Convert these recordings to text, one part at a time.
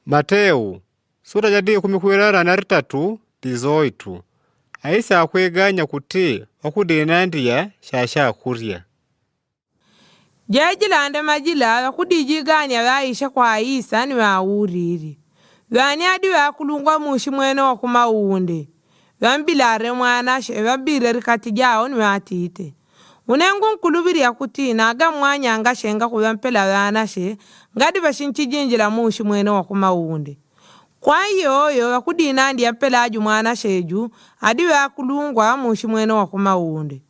Mateo sura jadi 13 18 aisa akweganya kuti okudenandiya shasha kurya jejilande majila wakudijiganya waisha kwa Isa ni wauriri wani adi wakulungwa mushi mwene wakumaundi wambilare mwanashe wambire rikati jao ni watite unengu nkulubiri ya kuti naga mwanya ngashenga kuwampela wanashe ngadi bashinchijinjila mushi mwene wakumaundi kwa hiyo wakudinandi ya mpelaju mwanasheju adi wakulungwa mushi mwene wakumaundi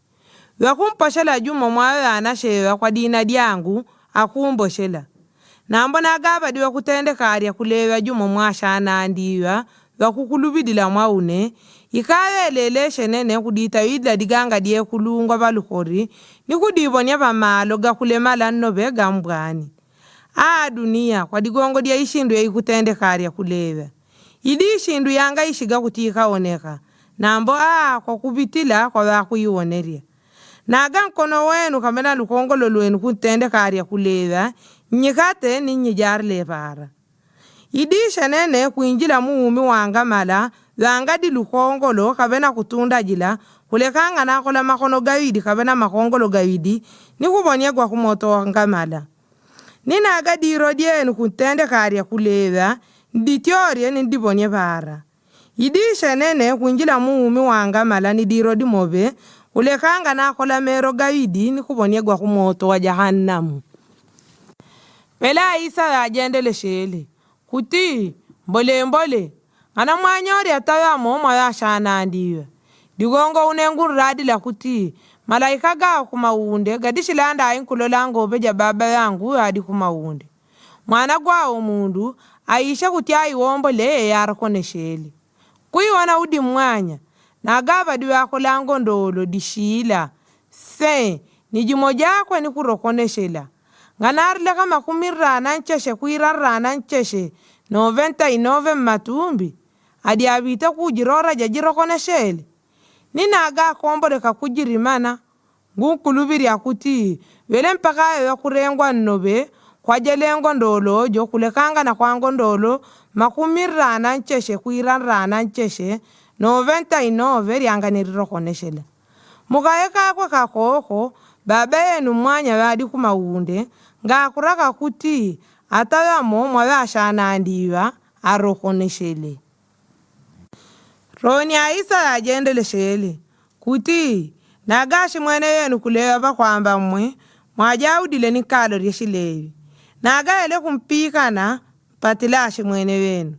wakumposhela jumo mwawe anashewa kwa dina diangu akumboshela nambona agaba diwa kutendekari kulewa jumo mwashana andiwa wakukulubidila mwaune ikaweleleshe nene kudita idla diganga die kulungwa balukori nikudibonya bamalo gakulemala nnobe gambwani dunia kwa digongo dia ishindu ya ikutendekari kulewa idi ishindu yanga ishiga kutika oneka nambo kwa kubitila kwa wakuioneria naga nkono wenu kamena lukongolo lwenu kutendekari kulewa nyikate ninyi jarle para idisha nene kuinjila muumi wanga mala wanga di lukongolo kabena kutunda jila kulekanga nakola makono gawidi kabena makongolo gawidi nikubonya kwa kumoto wanga mala nina aga diro dienu kutendekari kulewa nditiorie ndibonye para idisha nene kuinjila muumi wanga mala ni diro di mobe ulekanga nakola mero gawidi nikubonya kwa kumoto wa jahannamu Pela Isa ajendele shele kuti mbole ana mwanyori atawa moma ya shana ndiwe digongo unengu radila kuti malaika ga kumaunde gadishilanda ayinkulolango beja baba yangu adi kumaunde mwana gwa umundu aisha kuti ayiwombole yarakone shele kuiwana udi mwanya nagaba diwa kulango ndolo dishila se nijimojako ni kurokoneshela nganarile kama kumirana ncheshe kuirarana ncheshe 99 matumbi adi abita kujirora jajirokoneshele ninaga komboleka kujirimana ngukulubiri akuti wele mpaka ya kurengwa nnobe kwa jelengo ndolo jo kulekanga na kwango ndolo makumirana ncheshe kuirarana ncheshe 99 ryanga nirirokoneshele mukaeka kwa kakoko baba yenu mwanya wadi kumaunde ngakuraka kuti atawamo mwashana andiwa arokoneshele roni Isa ajendele shele kuti nagashi mwene yenu kulewa bakwamba mwe mwajaudile ni kalo ryeshilewi nagaele kumpikana patilashi mwene wenu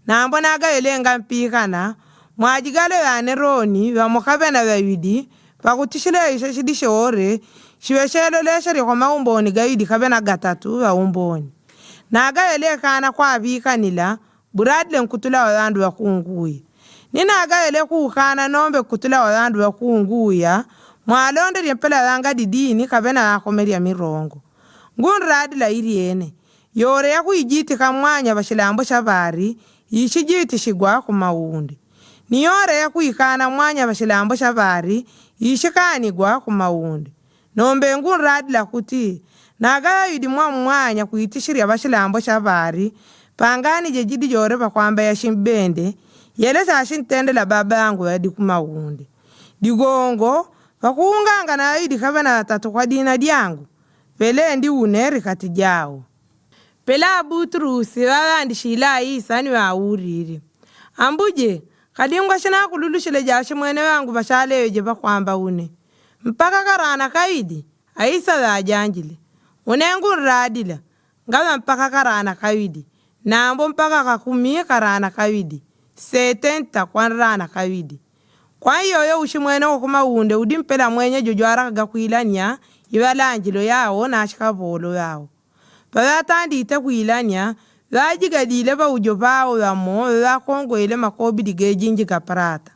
nambo nagaele ngampikana mwajigalo yane roni wamukabena wawidi pakutishile isha shidishe ore shiweshelo leshe kwa maumboni gawidi kabena gatatu wa umboni nagaele kana kwa bikanila buradle nkutula wadandu wa kuunguya ninagaele kukana nombe kutula wadandu wa kuunguya mwalonde lyempela wanga didini kabena wakomeria mirongo ngunradila iriene yore ya kuijiti kamwanya bashilambo shabari yishijiti shigwa kumaundi niyore ya kuikana mwanya bashilambo shabari yishikanigwa kumaundi nombe ngunradila kuti naga yudi mwanya kuitishirya bashilambo shabari pangani jejidi jore bakwamba ya shimbende yele sashintendela baba yangu yadi kumaundi digongo bakuunganga na yudi kabena tatu kwa dina diangu pele ndi uneri kati jao pela Butrusi wawandi shila Isa ni wauriri ambuje kadingwa shina kululushile jashi mwene wangu bashaleje bakwamba une mpaka karana kaidi Isa wajanjile unengu radila ngawa mpaka karana kaidi nambo mpaka kakumi karana kaidi 70 kwa rana kaidi kwa hiyo ushimwene wakumaunde udimpela mwenye jojwara gakuilanya iwalanjilo yao na ashikabolo yao Pawatandi ite kuilanya wajigadile ba ujobao wamo wakongo ile makobidi gejinji kaparata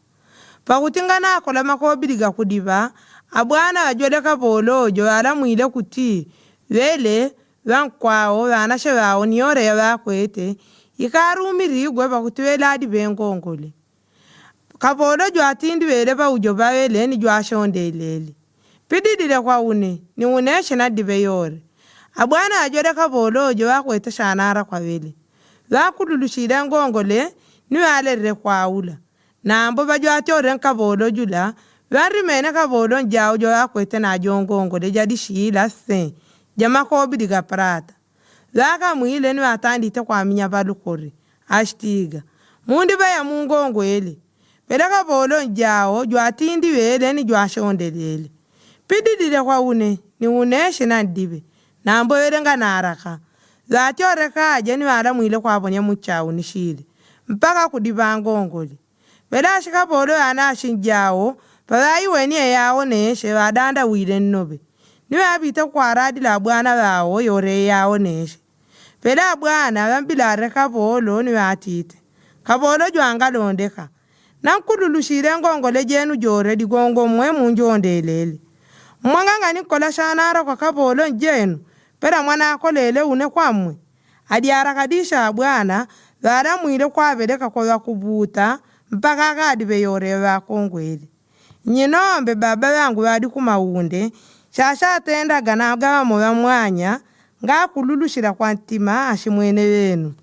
pakutingana akola makobidi gakudiba abwana wajole kabolo jo ala mwile kuti wele wankwao wanashe wao niyore ya wakwete ikarumirigwe bakutiwela adi bengongole kabolo jo atindi wele ba ujoba wele ni jo ashondelele pididile kwa une ni uneshe na dibe yore abwana ajore kabolo jo wakwete shanara kwa wele vakululushile ngongole ni valerere kwaula nambo vajwatore nkavolo jula varimene kavolo njao jo yakwete najo ngongole jadishila se jamakobili prata vakamwile ni vatandite kwaminya valukori ashtiga mundi vaya mungongwele vela kavolo njao jwatindi vele ni jwashondelele pididile kwa une ni uneshe na ndive nambo vele nganaraka zatore kaje ni wala mwile kwavonya muchao nishile mpaka kudiva ngongole vela ashikavolo yana ashinjao pavaiweni yao neshe vadanda wile nnobe ni wabite kwa radi la bwana wao yore yao neshe vela bwana vambilare kavolo ni watite kavolo jwangalondeka nankululushile ngongole jenu jore digongo mwe munjondelele mwanganga nikola shanara kwa kavolo njenu pera mwana akolele une kwamwe adiara kadisha bwana vara mwile kwaveleka kwa kubuta mpaka kadive yore vakongwele nyinombe baba yangu wadi kumaunde shasha atenda ganaga moya mwanya ngakululushira kwa ntima ashimwene wenu